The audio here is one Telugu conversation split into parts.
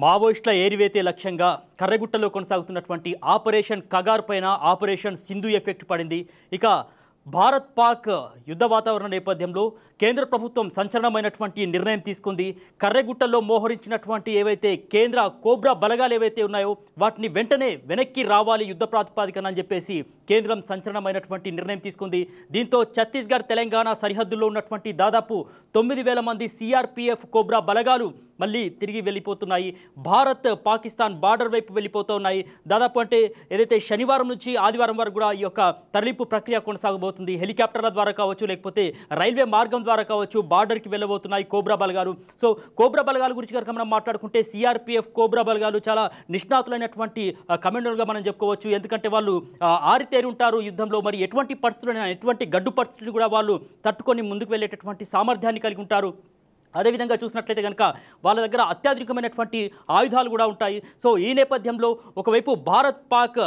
మావోయిస్టుల ఏరివేతే లక్ష్యంగా కర్రెగుట్టలో కొనసాగుతున్నటువంటి ఆపరేషన్ కగార్ పైన ఆపరేషన్ సింధు ఎఫెక్ట్ పడింది. ఇక భారత్ పాక్ యుద్ధ వాతావరణ నేపథ్యంలో కేంద్ర ప్రభుత్వం సంచలనమైనటువంటి నిర్ణయం తీసుకుంది. కర్రెగుట్టలో మోహరించినటువంటి ఏవైతే కేంద్ర కోబ్రా బలగాలు ఏవైతే ఉన్నాయో వాటిని వెంటనే వెనక్కి రావాలి యుద్ధ ప్రాతిపదికన అని చెప్పేసి కేంద్రం సంచలనమైనటువంటి నిర్ణయం తీసుకుంది. దీంతో ఛత్తీస్గఢ్ తెలంగాణ సరిహద్దుల్లో ఉన్నటువంటి దాదాపు 9,000 మంది సిఆర్పిఎఫ్ కోబ్రా బలగాలు మళ్ళీ తిరిగి వెళ్ళిపోతున్నాయి. భారత్ పాకిస్తాన్ బార్డర్ వైపు వెళ్ళిపోతున్నాయి. దాదాపు అంటే ఏదైతే శనివారం నుంచి ఆదివారం వరకు కూడా ఈ యొక్క తరలింపు ప్రక్రియ కొనసాగబోతుంది. హెలికాప్టర్ల ద్వారా కావచ్చు, లేకపోతే రైల్వే మార్గం ద్వారా కావచ్చు బార్డర్కి వెళ్ళబోతున్నాయి కోబ్రా బలగాలు. సో కోబ్రా బలగాల గురించి కనుక మనం మాట్లాడుకుంటే సిఆర్పిఎఫ్ కోబ్రా బలగాలు చాలా నిష్ణాతులైనటువంటి కమాండర్గా మనం చెప్పుకోవచ్చు. ఎందుకంటే వాళ్ళు ఆరితేరి ఉంటారు యుద్ధంలో. మరి ఎటువంటి పరిస్థితులు, ఎటువంటి గడ్డు పరిస్థితులు కూడా వాళ్ళు తట్టుకొని ముందుకు వెళ్ళేటటువంటి సామర్థ్యాన్ని కలిగి ఉంటారు. అదేవిధంగా చూసినట్లయితే కనుక వాళ్ళ దగ్గర అత్యాధునికమైనటువంటి ఆయుధాలు కూడా ఉంటాయి. సో ఈ నేపథ్యంలో ఒకవైపు భారత్ పాక్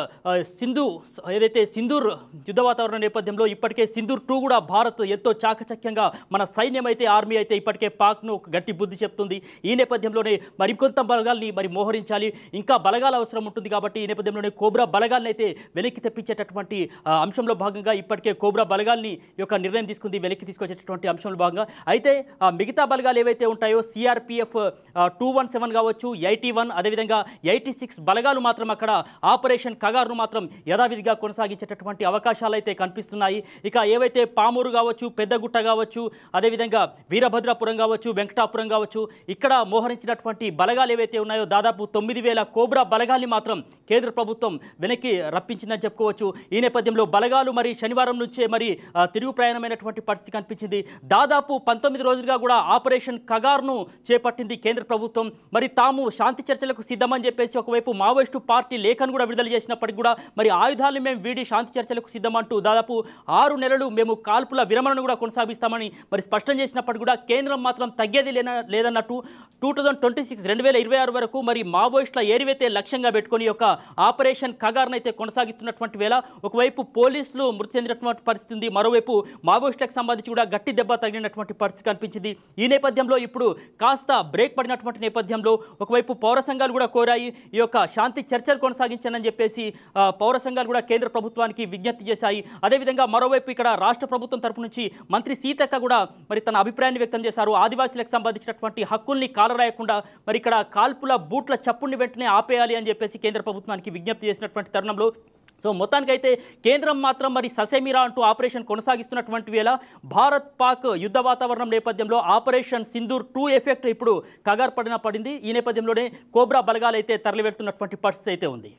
ఏదైతే సింధూర్ యుద్ధ వాతావరణ నేపథ్యంలో ఇప్పటికే సింధూర్ 2 కూడా భారత్ ఎంతో చాకచక్యంగా మన సైన్యం అయితే ఆర్మీ అయితే ఇప్పటికే పాక్ను ఒక గట్టి బుద్ధి చెప్తుంది. ఈ నేపథ్యంలోనే మరికొంత బలగాల్ని మోహరించాలి, ఇంకా బలగాల అవసరం ఉంటుంది. కాబట్టి ఈ నేపథ్యంలోనే కోబ్రా బలగాల్ని అయితే వెనక్కి తెప్పించేటటువంటి అంశంలో భాగంగా ఇప్పటికే కోబ్రా బలగాల్ని యొక్క నిర్ణయం తీసుకుంది, వెనక్కి తీసుకొచ్చేటటువంటి అంశంలో భాగంగా. అయితే మిగతా బలగాలు ఏవైతే ఉంటాయో సిఆర్పిఎఫ్ 217 కావచ్చు, 81 అదేవిధంగా 86 బలగాలు మాత్రం అక్కడ ఆపరేషన్ కగార్ను మాత్రం యథావిధిగా కొనసాగించేటటువంటి అవకాశాలు అయితే కనిపిస్తున్నాయి. ఇక ఏవైతే పామూరు కావచ్చు, పెద్దగుట్ట కావచ్చు, అదేవిధంగా వీరభద్రాపురం కావచ్చు, వెంకటాపురం కావచ్చు, ఇక్కడ మోహరించినటువంటి బలగాలు ఏవైతే ఉన్నాయో దాదాపు 9,000 కోబ్రా బలగాల్ని మాత్రం కేంద్ర ప్రభుత్వం వెనక్కి రప్పించిందని చెప్పుకోవచ్చు. ఈ నేపథ్యంలో బలగాలు మరి శనివారం నుంచే మరి తిరుగు ప్రయాణమైనటువంటి పరిస్థితి కనిపించింది. దాదాపు 19 రోజులుగా కూడా ఆపరేషన్ కగార్ను చేపట్టింది కేంద్ర ప్రభుత్వం. మరి తాము శాంతి చర్చలకు సిద్ధమని చెప్పేసి ఒకవైపు మావోయిస్టు పార్టీ లేఖను కూడా విడుదల చేసినప్పటికీ కూడా మరి ఆయుధాలను మేము వీడి శాంతి చర్చలకు సిద్ధమంటూ దాదాపు 6 నెలలు మేము కాల్పుల విరమణను కూడా కొనసాగిస్తామని మరి స్పష్టం చేసినప్పటికీ కూడా కేంద్రం మాత్రం తగ్గేది లేదన్నట్టు 2026 వరకు మరి మావోయిస్టుల ఏరివేతే లక్ష్యంగా పెట్టుకుని యొక్క ఆపరేషన్ కగార్ను అయితే కొనసాగిస్తున్నటువంటి వేళ ఒకవైపు పోలీసులు మృతి చెందినటువంటి పరిస్థితి ఉంది, మరోవైపు మావోయిస్టులకు సంబంధించి కూడా గట్టి దెబ్బ తగిలినటువంటి పరిస్థితి కనిపించింది. ఈ నేపథ్యంలో ఇప్పుడు కాస్త బ్రేక్ పడినటువంటి నేపథ్యంలో ఒకవైపు పౌర సంఘాలు కూడా కోరాయి ఈ యొక్క శాంతి చర్చలు కొనసాగించానని చెప్పేసి పౌర సంఘాలు కూడా కేంద్ర ప్రభుత్వానికి విజ్ఞప్తి చేశాయి. అదేవిధంగా మరోవైపు ఇక్కడ రాష్ట్ర ప్రభుత్వం తరపు నుంచి మంత్రి సీతక్క కూడా మరి తన అభిప్రాయాన్ని వ్యక్తం చేశారు. ఆదివాసీలకు సంబంధించినటువంటి హక్కుల్ని కాలరాయకుండా మరి ఇక్కడ కాల్పుల బూట్ల చప్పుడిని వెంటనే ఆపేయాలి అని చెప్పేసి కేంద్ర ప్రభుత్వానికి విజ్ఞప్తి చేసినటువంటి తరుణంలో సో మొత్తానికైతే కేంద్రం మాత్రం మరి ససేమిరా అంటూ ఆపరేషన్ కొనసాగిస్తున్నటువంటి వేళ భారత్ పాక్ యుద్ధ వాతావరణం నేపథ్యంలో ఆపరేషన్ సింధూర్ 2 ఎఫెక్ట్ ఇప్పుడు కగార్ పడింది. ఈ నేపథ్యంలోనే కోబ్రా బలగాలు అయితే తరలి వెళ్తున్నటువంటి పరిస్థితి అయితే ఉంది.